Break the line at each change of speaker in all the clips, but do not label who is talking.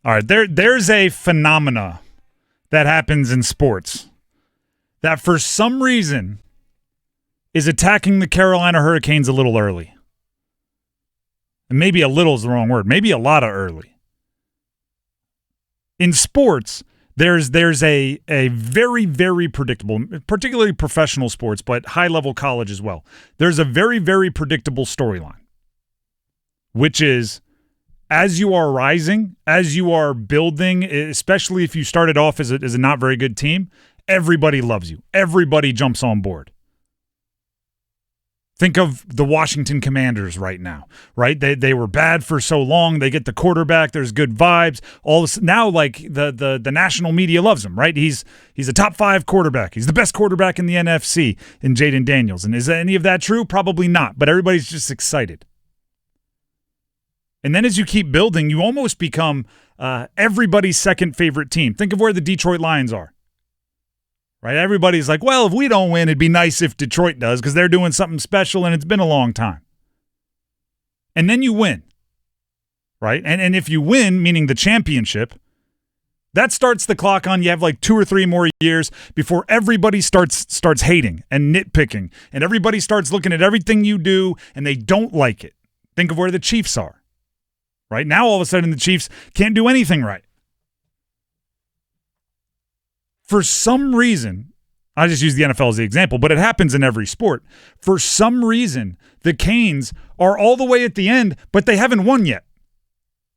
All right, there's a phenomena that happens in sports that for some reason is attacking the Carolina Hurricanes a little early. And maybe a little is the wrong word. Maybe a lot of early. In sports, there's a very, very predictable, particularly professional sports, but high-level college as well. There's a very, very predictable storyline, which is as you are rising, as you are building, especially if you started off as a not very good team, everybody loves you. Everybody jumps on board. Think of the Washington Commanders right now, right? They were bad for so long. They get the quarterback. There's good vibes. All this, now, like the national media loves him, right? He's a top 5 quarterback. He's the best quarterback in the NFC in Jaden Daniels. And is any of that true? Probably not. But everybody's just excited. And then as you keep building, you almost become everybody's second favorite team. Think of where the Detroit Lions are. Right? Everybody's like, well, if we don't win, it'd be nice if Detroit does because they're doing something special and it's been a long time. And then you win, right? And if you win, meaning the championship, that starts the clock on. You have like 2 or 3 more years before everybody starts hating and nitpicking, and everybody starts looking at everything you do and they don't like it. Think of where the Chiefs are, right? Now all of a sudden the Chiefs can't do anything right. For some reason, I just use the NFL as the example, but it happens in every sport. For some reason, the Canes are all the way at the end, but they haven't won yet.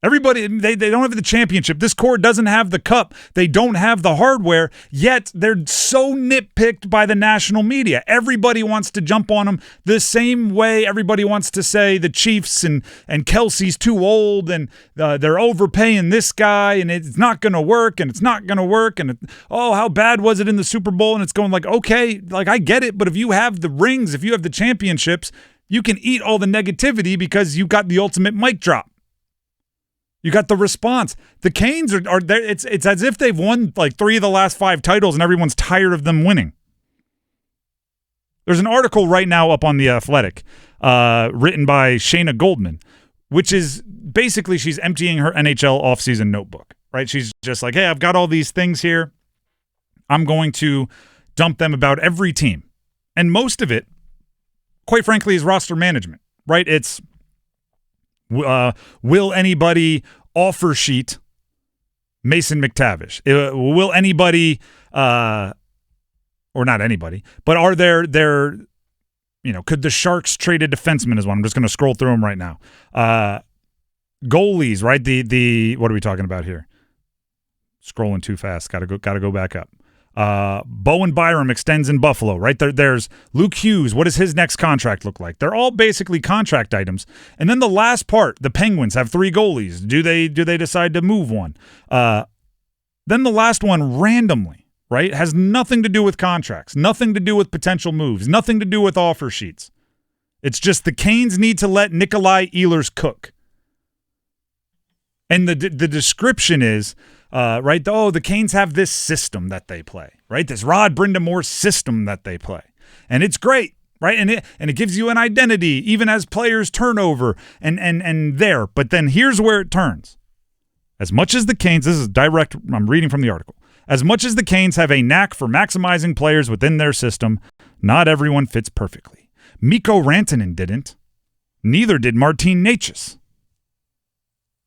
Everybody, they don't have the championship. This core doesn't have the cup. They don't have the hardware, yet they're so nitpicked by the national media. Everybody wants to jump on them the same way everybody wants to say the Chiefs and Kelsey's too old and they're overpaying this guy and it's not going to work and it's not going to work and how bad was it in the Super Bowl? And it's going like, okay, like I get it, but if you have the rings, if you have the championships, you can eat all the negativity because you got the ultimate mic drop. You got the response. The Canes are there. It's as if they've won like 3 of the last 5 titles and everyone's tired of them winning. There's an article right now up on The Athletic written by Shayna Goldman, which is basically she's emptying her NHL offseason notebook, right? She's just like, hey, I've got all these things here. I'm going to dump them about every team. And most of it, quite frankly, is roster management, right? It's will anybody offer sheet Mason McTavish? Will anybody, or not anybody, but are there, could the Sharks trade a defenseman is one? I'm just going to scroll through them right now. Goalies, right? The what are we talking about here? Scrolling too fast. Got to go back up. Bowen Byram extends in Buffalo, right? There's Luke Hughes. What does his next contract look like? They're all basically contract items. And then the last part, the Penguins have 3 goalies. Do they decide to move one? Then the last one randomly, right? Has nothing to do with contracts, nothing to do with potential moves, nothing to do with offer sheets. It's just the Canes need to let Nikolaj Ehlers cook. And the description is, right? The Canes have this system that they play, right? This Rod Brind'amour system that they play. And it's great, right? And it gives you an identity, even as players turn over and there. But then here's where it turns. As much as the Canes, this is direct, I'm reading from the article. As much as the Canes have a knack for maximizing players within their system, not everyone fits perfectly. Mikko Rantanen didn't. Neither did Martin Necas.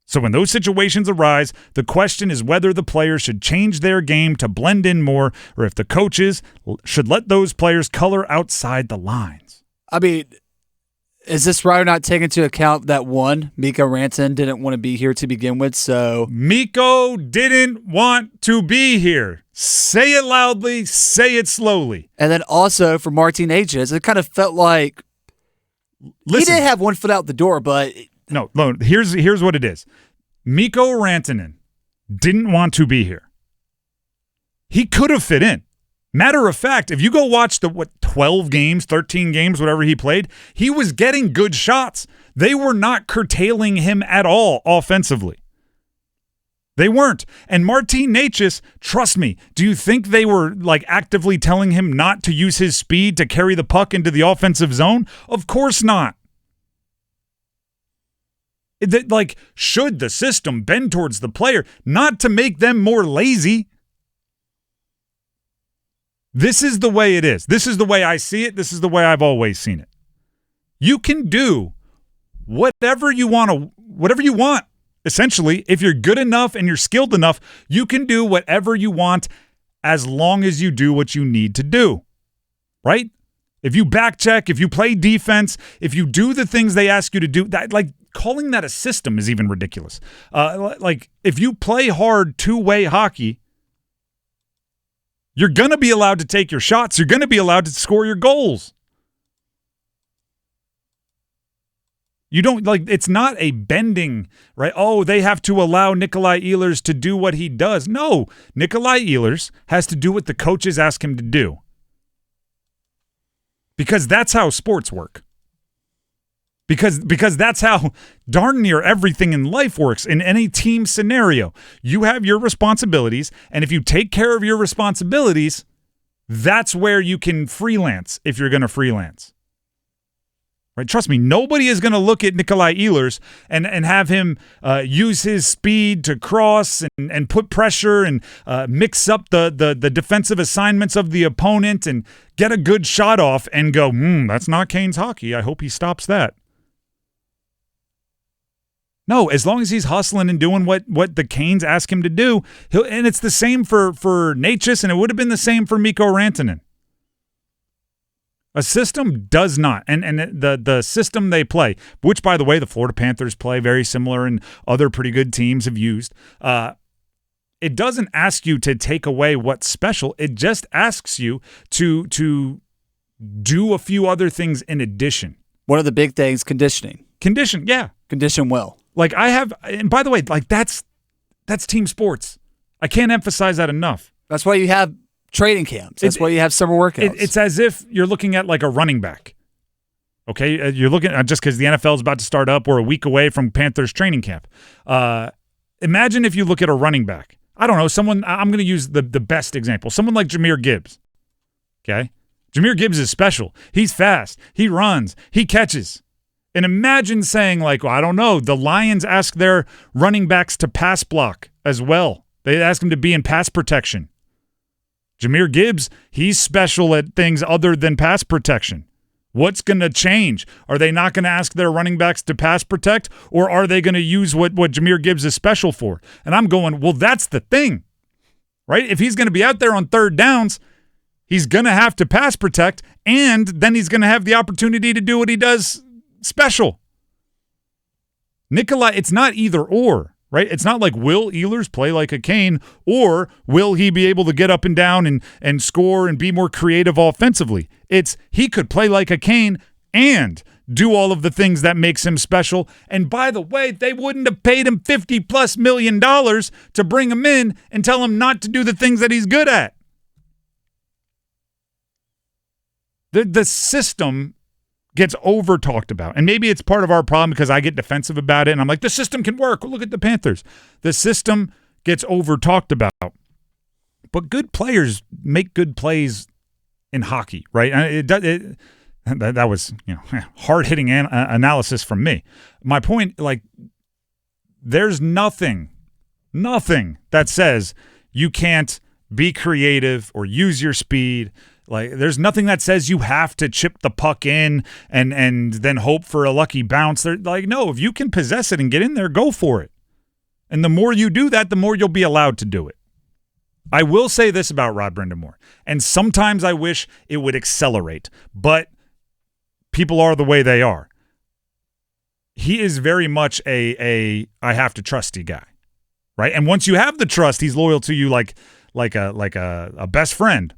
So when those situations arise, the question is whether the players should change their game to blend in more or if the coaches should let those players color outside the lines.
I mean, is this right or not taking into account that Mikko Rantanen didn't want to be here to begin with? So
Mikko didn't want to be here. Say it loudly, say it slowly.
And then also for Martin Necas, it kind of felt like he did have one foot out the door, but...
No, here's what it is. Mikko Rantanen didn't want to be here. He could have fit in. Matter of fact, if you go watch the 12 games, 13 games, whatever he played, he was getting good shots. They were not curtailing him at all offensively. They weren't. And Martin Necas, trust me, do you think they were like actively telling him not to use his speed to carry the puck into the offensive zone? Of course not. Like, should the system bend towards the player, not to make them more lazy? This is the way it is. This is the way I see it. This is the way I've always seen it. You can do whatever you want. Essentially, if you're good enough and you're skilled enough, you can do whatever you want as long as you do what you need to do. Right? If you back check, if you play defense, if you do the things they ask you to do, that, like, calling that a system is even ridiculous. Like, if you play hard two-way hockey, you're going to be allowed to take your shots. You're going to be allowed to score your goals. You don't, like, it's not a bending, right? Oh, they have to allow Nikolaj Ehlers to do what he does. No, Nikolaj Ehlers has to do what the coaches ask him to do. Because that's how sports work. Because that's how darn near everything in life works. In any team scenario, you have your responsibilities, and if you take care of your responsibilities, that's where you can freelance if you're going to freelance. Right? Trust me, nobody is going to look at Nikolaj Ehlers and have him use his speed to cross and put pressure and mix up the defensive assignments of the opponent and get a good shot off and go, that's not Canes hockey. I hope he stops that. No, as long as he's hustling and doing what the Canes ask him to do, and it's the same for Necas, and it would have been the same for Mikko Rantanen. A system does not, and the system they play, which, by the way, the Florida Panthers play very similar and other pretty good teams have used, it doesn't ask you to take away what's special. It just asks you to do a few other things in addition.
One of the big things, conditioning.
Condition, yeah.
Condition well.
Like, I have, and by the way, like, that's team sports. I can't emphasize that enough.
That's why you have training camps. That's why you have summer workouts.
It's as if you're looking at, like, a running back. Okay? You're looking at, just because the NFL is about to start up, we're a week away from Panthers training camp. Imagine if you look at a running back. I don't know, someone, I'm going to use the best example. Someone like Jahmyr Gibbs. Okay? Jahmyr Gibbs is special. He's fast. He runs. He catches. And imagine saying, like, well, I don't know, the Lions ask their running backs to pass block as well. They ask them to be in pass protection. Jahmyr Gibbs, he's special at things other than pass protection. What's going to change? Are they not going to ask their running backs to pass protect, or are they going to use what Jahmyr Gibbs is special for? And I'm going, well, that's the thing, right? If he's going to be out there on third downs, he's going to have to pass protect, and then he's going to have the opportunity to do what he does special. Nikolaj, it's not either or, right? It's not like, will Ehlers play like a Cane, or will he be able to get up and down and score and be more creative offensively? It's, he could play like a Cane and do all of the things that makes him special. And by the way, they wouldn't have paid him $50+ million to bring him in and tell him not to do the things that he's good at. The system gets over talked about. And maybe it's part of our problem because I get defensive about it and I'm like, the system can work. Look at the Panthers. The system gets over talked about. But good players make good plays in hockey, right? That was, hard-hitting analysis from me. My point, like, there's nothing that says you can't be creative or use your speed. Like, there's nothing that says you have to chip the puck in and then hope for a lucky bounce. They're like, no, if you can possess it and get in there, go for it. And the more you do that, the more you'll be allowed to do it. I will say this about Rod Brind'amour, and sometimes I wish it would accelerate, but people are the way they are. He is very much a I have to trust you guy, right? And once you have the trust, he's loyal to you like a best friend.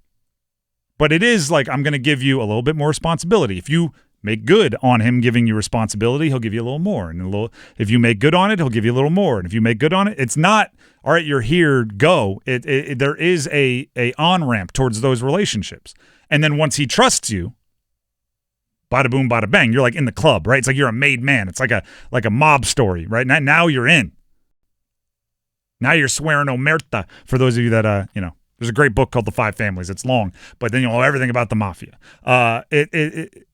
But it is like, I'm going to give you a little bit more responsibility. If you make good on him giving you responsibility, he'll give you a little more. And if you make good on it, he'll give you a little more. And if you make good on it, it's not, all right, you're here, go. There is a on-ramp towards those relationships. And then once he trusts you, bada boom, bada bang, you're like in the club, right? It's like you're a made man. It's like a mob story, right? Now you're in. Now you're swearing omerta, for those of you that, there's a great book called The Five Families. It's long, but then you'll know everything about the mafia.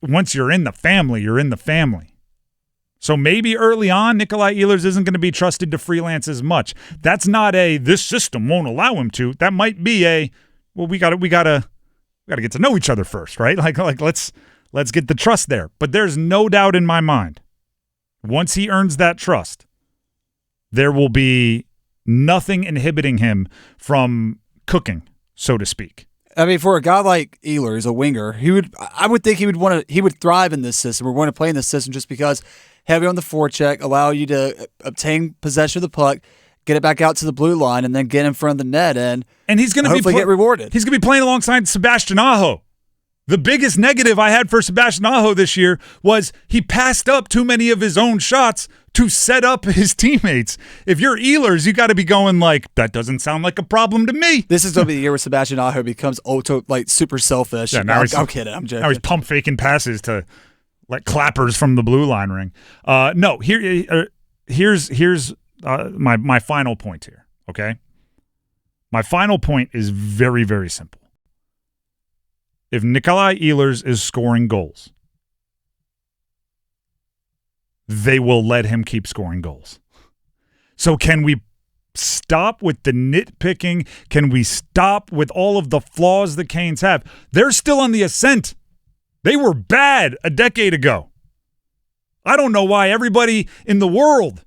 Once you're in the family, you're in the family. So maybe early on, Nikolaj Ehlers isn't going to be trusted to freelance as much. That's not this system won't allow him to. That might be well, we gotta get to know each other first, right? Like let's get the trust there. But there's no doubt in my mind, once he earns that trust, there will be nothing inhibiting him from cooking, so to speak.
I mean, for a guy like Ehlers, a winger, I would think he would thrive in this system or want to play in this system just because heavy on the forecheck, allow you to obtain possession of the puck, get it back out to the blue line, and then get in front of the net and
he's going to
get rewarded.
He's going to be playing alongside Sebastian Aho. The biggest negative I had for Sebastian Aho this year was he passed up too many of his own shots to set up his teammates. If you're Ehlers, you got to be going like, that doesn't sound like a problem to me.
This is going to be the year where Sebastian Aho becomes super selfish.
Yeah,
I'm kidding. I'm joking.
Now he's pump faking passes to like clappers from the blue line ring. No, here's my final point here. Okay, my final point is very, very simple. If Nikolaj Ehlers is scoring goals, they will let him keep scoring goals. So can we stop with the nitpicking? Can we stop with all of the flaws the Canes have? They're still on the ascent. They were bad a decade ago. I don't know why everybody in the world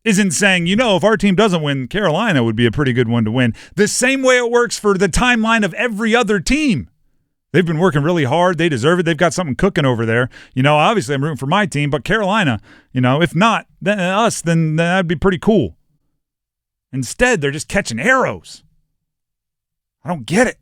isn't saying, if our team doesn't win, Carolina would be a pretty good one to win. The same way it works for the timeline of every other team. They've been working really hard. They deserve it. They've got something cooking over there. Obviously I'm rooting for my team, but Carolina, if not then us, then that'd be pretty cool. Instead, they're just catching arrows. I don't get it.